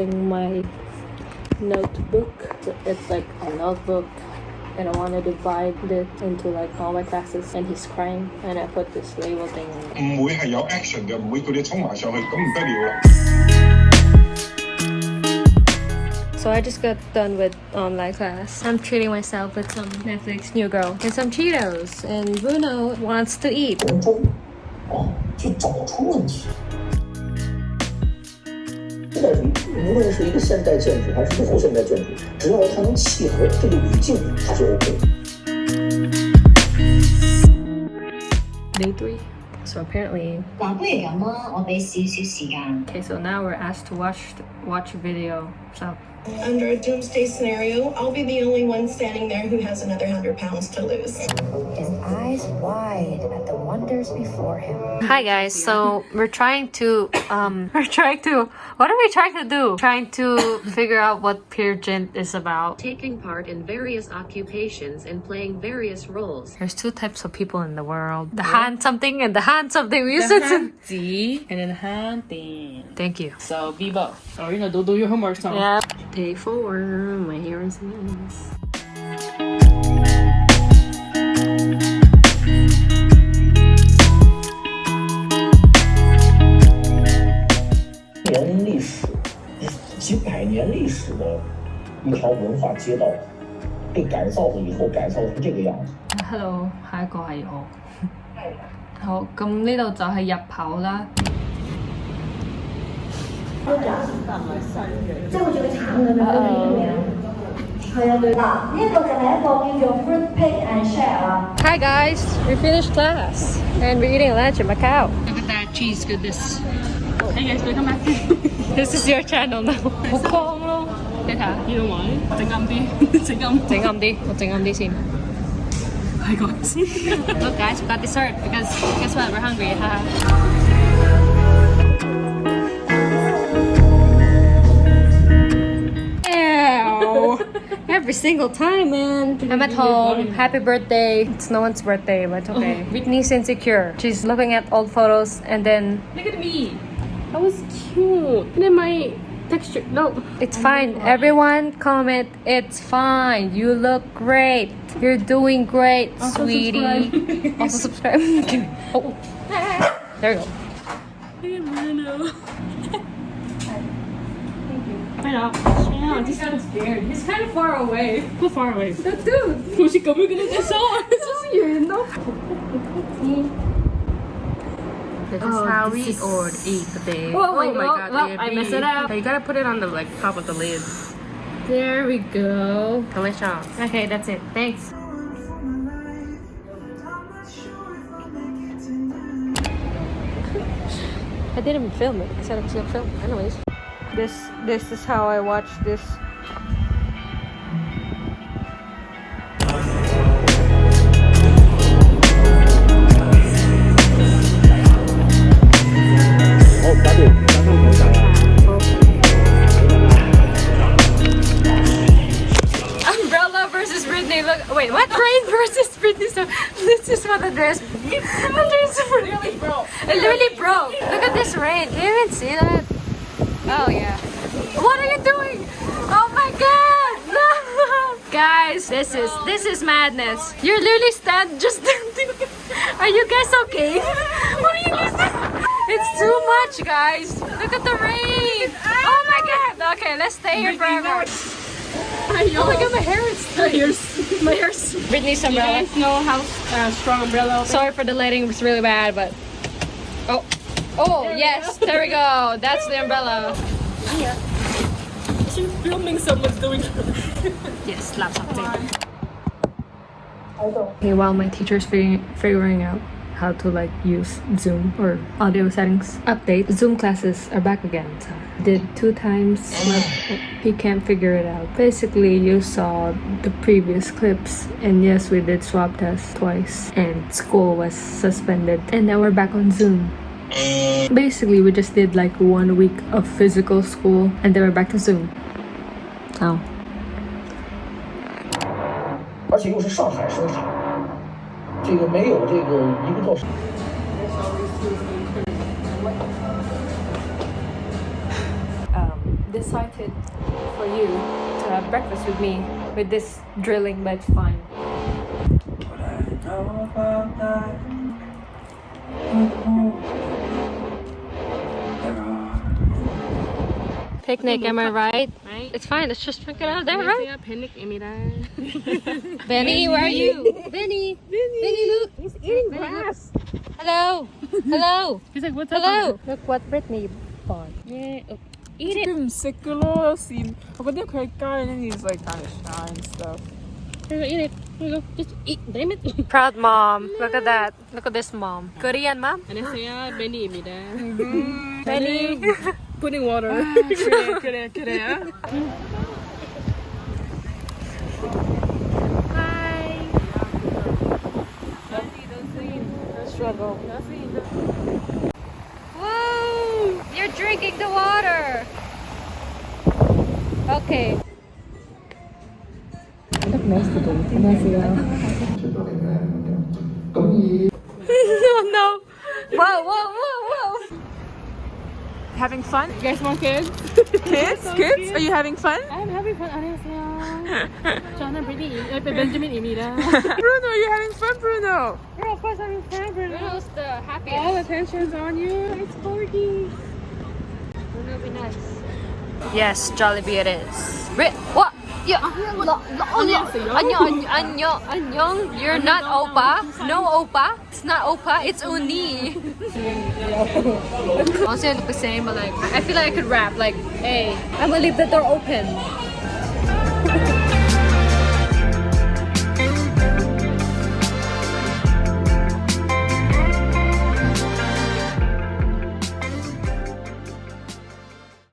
using my notebook. It's like a notebook, and I want to divide it into like all my classes. And he's crying, and I put this label thing on it. 唔會係有 action 嘅，唔會叫你衝埋上去，咁唔得了啦。 So I just got done with online class. I'm treating myself with some Netflix New Girl and some Cheetos. And Bruno wants to eat. 去找出问题。现在无论是一个现代建筑还是后现代建筑，只要它能契合这个语境，它就 OK。 Day 3. So apparently. Okay, so now we're asked to watch a video. So. Under a doomsday scenario, I'll be the only one standing there who has another 100 pounds to lose. His eyes wide at the wonders before him. Hi guys, so we're trying to what are we trying to do? Trying to figure out what pageant is about. Taking part in various occupations and playing various roles. There's 2 types of people in the world. The Han something and the Han something. We used to Z and then hunting. Thank you. So be both. Or do your homework. So. Yeah. Day 4. My hair is a mess. 年历史，几百年历史的一条文化街道，被改造了以后改造成这個樣子。 Hello， 下一個係我。好，咁呢度就係入口啦。即係好似個橙咁樣嘅。係啊，嗱，呢一個就係一個叫做 fruit pick and share 啦。Hi guys, we finished class and we're eating lunch in Macau. Look at that cheese goodness. Hey guys, welcome back. This is your channel now. 好光咯，你睇下。You know why? 整暗啲，整暗。整暗啲，我整暗啲先。Hi guys. Look guys, we got dessert because guess what? We're hungry. Haha. Every single time, man. I'm at home. Happy birthday. It's no one's birthday, but it's okay. Whitney's insecure. She's looking at old photos and then... Look at me. That was cute. And then my texture. No. It's fine. Everyone comment. It's fine. You look great. You're doing great, Also sweetie. Subscribe. Also subscribe. Oh. There you go. Hey Bruno. I know. Yeah, he's kind of scared. He's kind of far away. How far away? Dude. 好似咁樣嘅隻手，真係遠咯。This is how we eat today. Oh my god, God, I messed it up. You gotta put it on the top of the lid. There we go. Delicious. Okay, that's it. Thanks. I didn't film it. I said I was gonna film. Anyways, this is how I watch this. Umbrella versus Britney. Look, wait, what? Rain versus Britney. So this is what the dress. The dress really broke. It literally broke. Look at this rain. Can you even see that? Oh yeah. What are you doing? Oh my god! No, guys, this is madness. You're literally just standing. Are you guys okay? What are you guys doing? It's too much, guys. Look at the rain. Oh my god. Okay, let's stay here forever. Oh my god, my hair is my hair's Britney's umbrella. You guys know how strong umbrella. Sorry for the lighting, it's really bad, but oh yes, there we go. That's the umbrella. She's filming someone's doing. Yes, laptop thing. Okay, while my teacher's figuring out how to like use Zoom or audio settings, update. Zoom classes are back again. So did 2 times, but he can't figure it out. Basically, you saw the previous clips, and yes, we did swab tests twice, and school was suspended, and now we're back on Zoom. Basically, we just did like 1 week of physical school, and then we're back to Zoom. Oh. 而且又是上海生产，这个没有这个一个做。decided for you to have breakfast with me with this drilling, but it's fine. Picnic, am I right? Right? It's fine, let's just drink it out there, right? Right? Benny, where are you? Benny! Benny, look! He's eating grass. Hello! Hello! He's like, what's up? Hello! Look what Brittany bought. Yeah. Oh, eat it. 좀 secular scene. But then credit card and then he's like kind of shy and stuff. Here you go, eat it. Here you go. Just eat. Damn it. Proud mom. Look at that. Look at this mom. Korean mom? 안녕하세요. 베니입니다. Benny! Putting water. 그래. Hi! Struggle. Whoa! You're drinking the water! Okay. Look nice today. No! Whoa! Having fun? You guys want kids? Kids? Are you having fun? I'm having fun. 안녕하세요. 저는 벤자민입니다. Bruno, are you having fun, Bruno? Girl, of course I'm having fun, Bruno. Bruno's the happiest. All attention's on you. It's Corgi. Bruno will be nice. Yes, Jollibee it is. What? Yeah. 안녕. You're not oppa. No oppa. It's not oppa. It's uni. Honestly, I look the same, but like I feel like I could rap. Like, hey, I'm gonna leave the door open.